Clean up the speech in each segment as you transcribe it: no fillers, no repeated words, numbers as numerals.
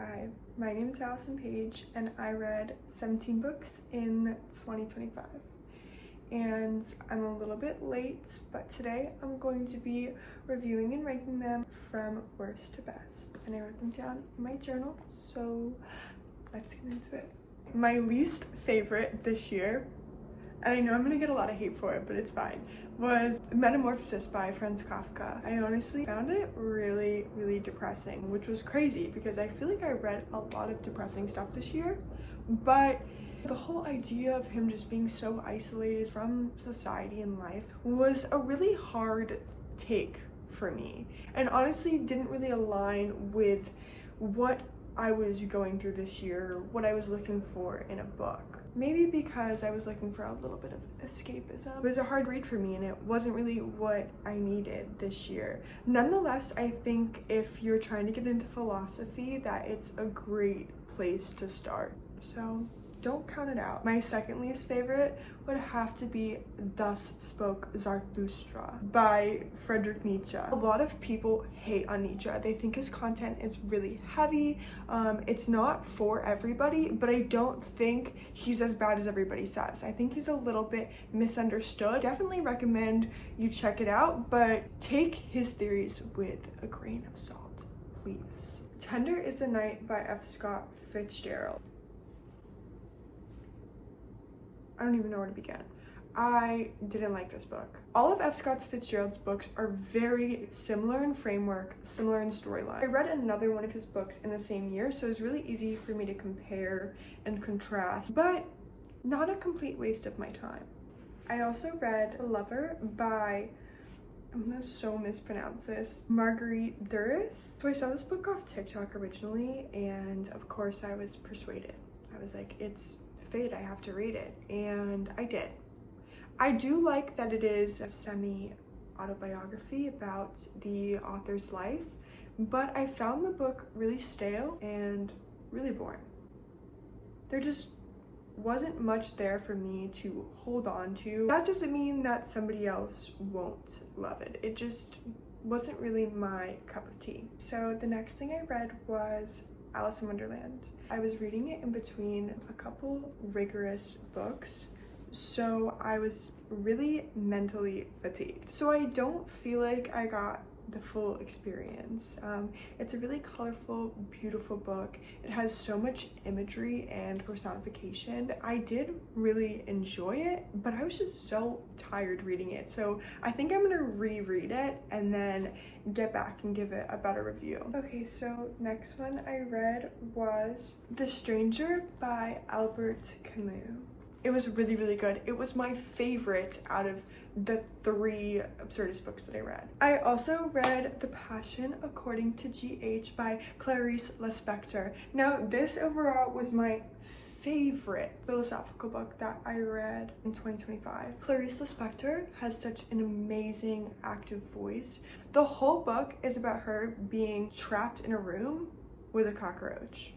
Hi, my name is Allison Page and I read 17 books in 2025. And I'm a little bit late, but today I'm going to be reviewing and ranking them from worst to best. And I wrote them down in my journal, so let's get into it. My least favorite this year, and I know I'm gonna get a lot of hate for it, but it's fine, was Metamorphosis by Franz Kafka. I honestly found it really, really depressing, which was crazy because I feel like I read a lot of depressing stuff this year, but the whole idea of him just being so isolated from society and life was a really hard take for me, and honestly didn't really align with what I was going through this year, what I was looking for in a book. Maybe because I was looking for a little bit of escapism. It was a hard read for me and it wasn't really what I needed this year. Nonetheless, I think if you're trying to get into philosophy, that it's a great place to start. So don't count it out. My second least favorite would have to be Thus Spoke Zarathustra by Friedrich Nietzsche. A lot of people hate on Nietzsche. They think his content is really heavy. It's not for everybody, but I don't think he's as bad as everybody says. I think he's a little bit misunderstood. Definitely recommend you check it out, but take his theories with a grain of salt, please. Tender is the Night by F. Scott Fitzgerald. I don't even know where to begin. I didn't like this book. All of F. Scott Fitzgerald's books are very similar in framework, similar in storyline. I read another one of his books in the same year, so it was really easy for me to compare and contrast, but not a complete waste of my time. I also read Lover by, I'm gonna so mispronounce this, Marguerite Duras. So I saw this book off TikTok originally, and of course I was persuaded. I was like, it's fate, I have to read it, and I did. I do like that it is a semi-autobiography about the author's life, but I found the book really stale and really boring. There just wasn't much there for me to hold on to. That doesn't mean that somebody else won't love it. It just wasn't really my cup of tea. So the next thing I read was Alice in Wonderland. I was reading it in between a couple rigorous books, so I was really mentally fatigued. So I don't feel like I got the full experience. It's a really colorful, beautiful book. It has so much imagery and personification. I did really enjoy it, but I was just so tired reading it. So I think I'm gonna reread it and then get back and give it a better review. Okay, so next one I read was The Stranger by Albert Camus. It was really, really good. It was my favorite out of the 3 absurdist books that I read. I also read The Passion According to G.H. by Clarice Lispector. Now, this overall was my favorite philosophical book that I read in 2025. Clarice Lispector has such an amazing active voice. The whole book is about her being trapped in a room with a cockroach.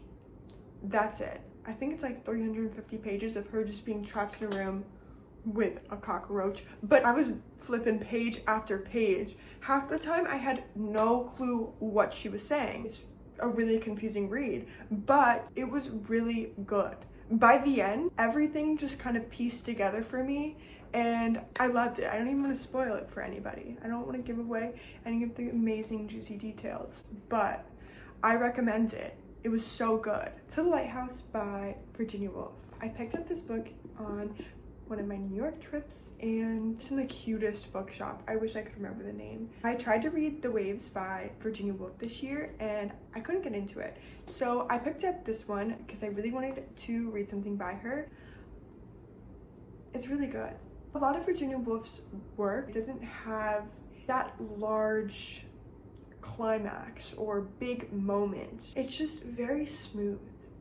That's it. I think it's like 350 pages of her just being trapped in a room with a cockroach, but I was flipping page after page. Half the time I had no clue what she was saying. It's a really confusing read, but it was really good. By the end, everything just kind of pieced together for me, and I loved it. I don't even want to spoil it for anybody. I don't want to give away any of the amazing juicy details, but I recommend it. It was so good. To the Lighthouse by Virginia Woolf. I picked up this book on one of my New York trips, and it's in the cutest bookshop. I wish I could remember the name. I tried to read The Waves by Virginia Woolf this year and I couldn't get into it. So I picked up this one because I really wanted to read something by her. It's really good. A lot of Virginia Woolf's work doesn't have that large climax or big moments. It's just very smooth.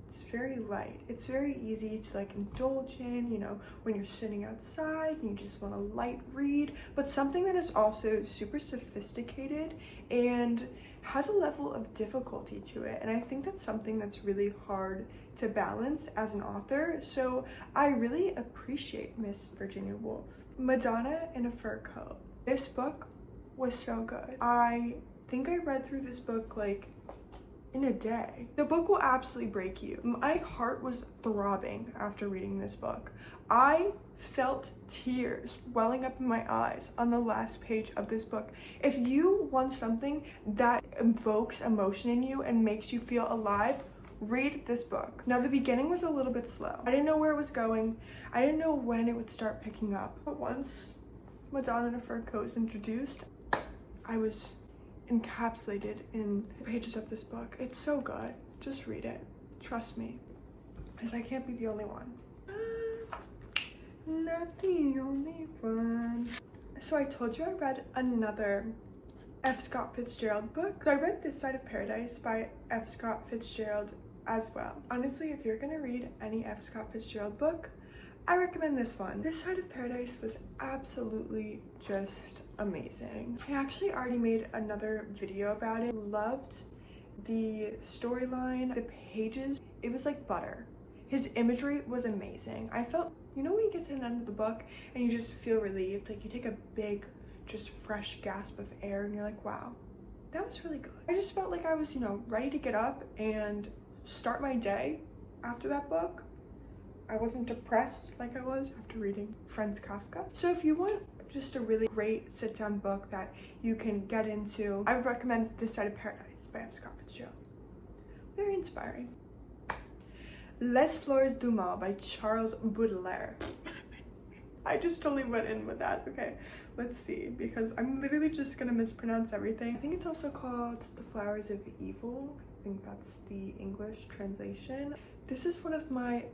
It's very light. It's very easy to like indulge in, you know, when you're sitting outside and you just want a light read, but something that is also super sophisticated and has a level of difficulty to it. And I think that's something that's really hard to balance as an author. So I really appreciate Miss Virginia Woolf. Madonna in a Fur Coat. This book was so good. I think I read through this book like in a day. The book will absolutely break you. My heart was throbbing after reading this book. I felt tears welling up in my eyes on the last page of this book. If you want something that evokes emotion in you and makes you feel alive, read this book. Now, the beginning was a little bit slow. I didn't know where it was going. I didn't know when it would start picking up. But once Madonna in a Fur Coat is introduced, I was encapsulated in the pages of this book. It's so good. Just read it. Trust me. Because I can't be the only one. Not the only one. So I told you I read another F. Scott Fitzgerald book. So I read This Side of Paradise by F. Scott Fitzgerald as well. Honestly, if you're gonna read any F. Scott Fitzgerald book, I recommend this one. This Side of Paradise was absolutely just amazing. I actually already made another video about it. Loved the storyline, the pages. It was like butter. His imagery was amazing. I felt, you know, when you get to the end of the book and you just feel relieved, like you take a big, just fresh gasp of air and you're like, wow, that was really good. I just felt like I was, you know, ready to get up and start my day after that book. I wasn't depressed like I was after reading Franz Kafka. So if you want just a really great sit-down book that you can get into, I would recommend This Side of Paradise by F. Scott Fitzgerald. Very inspiring. Les Fleurs du Mal by Charles Baudelaire. I just totally went in with that. Okay, let's see, because I'm literally just gonna mispronounce everything. I think it's also called The Flowers of Evil. I think that's the English translation. This is one of my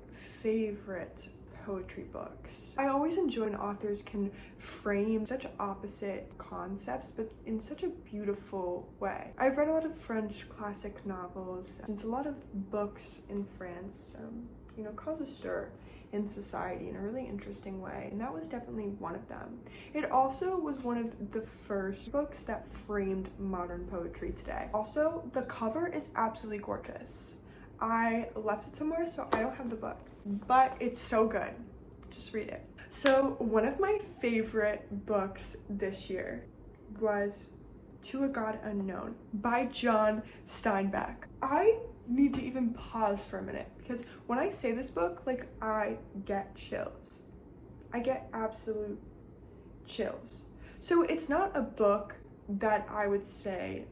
favorite poetry books. I always enjoy when authors can frame such opposite concepts, but in such a beautiful way. I've read a lot of French classic novels, since a lot of books in France, you know, cause a stir in society in a really interesting way, and that was definitely one of them. It also was one of the first books that framed modern poetry today. Also, the cover is absolutely gorgeous. I left it somewhere, so I don't have the book, but it's so good. Just read it. So one of my favorite books this year was To a God Unknown by John Steinbeck. I need to even pause for a minute, because when I say this book, like, I get chills. I get absolute chills. So it's not a book that I would say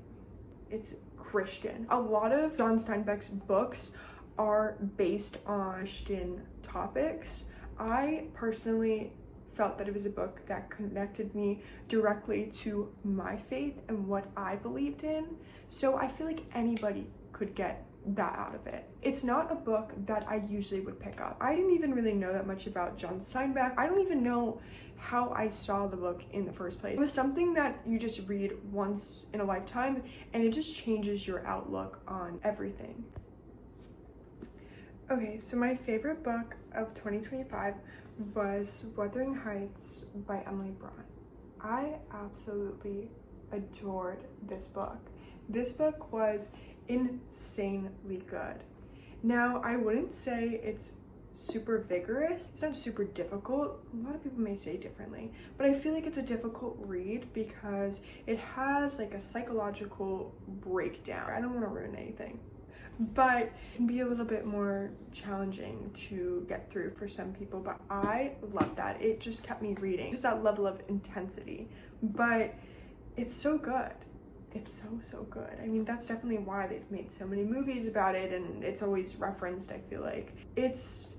it's Christian. A lot of John Steinbeck's books are based on Christian topics. I personally felt that it was a book that connected me directly to my faith and what I believed in. So I feel like anybody could get that out of it. It's not a book that I usually would pick up. I didn't even really know that much about John Steinbeck. I don't even know how I saw the book in the first place. It was something that you just read once in a lifetime, and it just changes your outlook on everything. Okay, so my favorite book of 2025 was Wuthering Heights by Emily Bront. I absolutely adored this book. This book was insanely good. Now, I wouldn't say it's super vigorous. It's not super difficult. A lot of people may say differently, but I feel like it's a difficult read because it has like a psychological breakdown. I don't want to ruin anything, but it can be a little bit more challenging to get through for some people, but I love that. It just kept me reading. Just that level of intensity, but it's so good. It's so good. I mean, that's definitely why they've made so many movies about it, and it's always referenced, I feel like. It's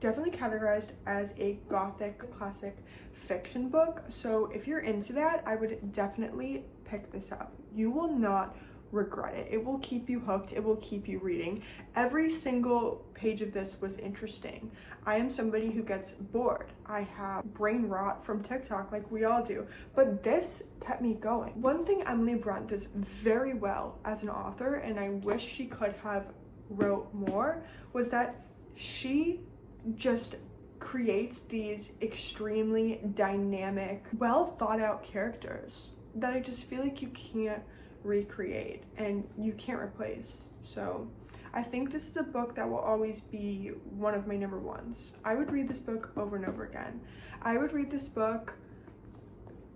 definitely categorized as a gothic classic fiction book, so if you're into that, I would definitely pick this up. You will not regret it. It will keep you hooked. It will keep you reading. Every single page of this was interesting. I am somebody who gets bored. I have brain rot from TikTok like we all do, but this kept me going. One thing Emily Bront does very well as an author, and I wish she could have wrote more, was that she just creates these extremely dynamic, well thought out characters that I just feel like you can't recreate and you can't replace. So I think this is a book that will always be one of my number ones. I would read this book over and over again. I would read this book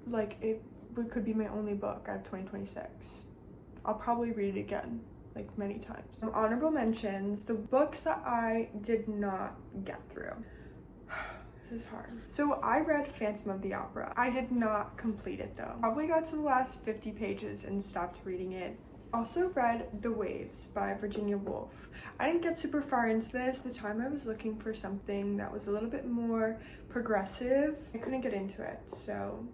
like it could be my only book out of 2026. I'll probably read it again like many times. Honorable mentions, the books that I did not get through. This is hard. So I read Phantom of the Opera. I did not complete it though. Probably got to the last 50 pages and stopped reading it. Also read The Waves by Virginia Woolf. I didn't get super far into this. At the time I was looking for something that was a little bit more progressive. I couldn't get into it, so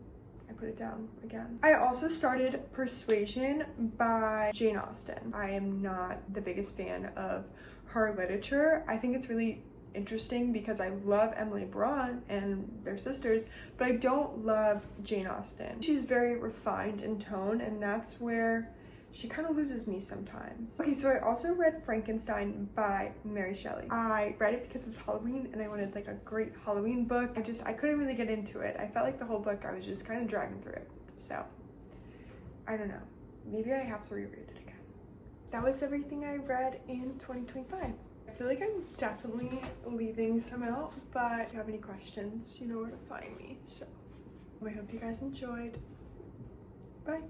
I put it down again. I also started Persuasion by Jane Austen. I am not the biggest fan of her literature. I think it's really interesting because I love Emily Bront and their sisters, but I don't love Jane Austen. She's very refined in tone, and that's where she kind of loses me sometimes. Okay, so I also read Frankenstein by Mary Shelley. I read it because it was Halloween and I wanted like a great Halloween book. I couldn't really get into it. I felt like the whole book I was just kind of dragging through it. So, I don't know. Maybe I have to reread it again. That was everything I read in 2025. I feel like I'm definitely leaving some out, but if you have any questions, you know where to find me. So, I hope you guys enjoyed. Bye.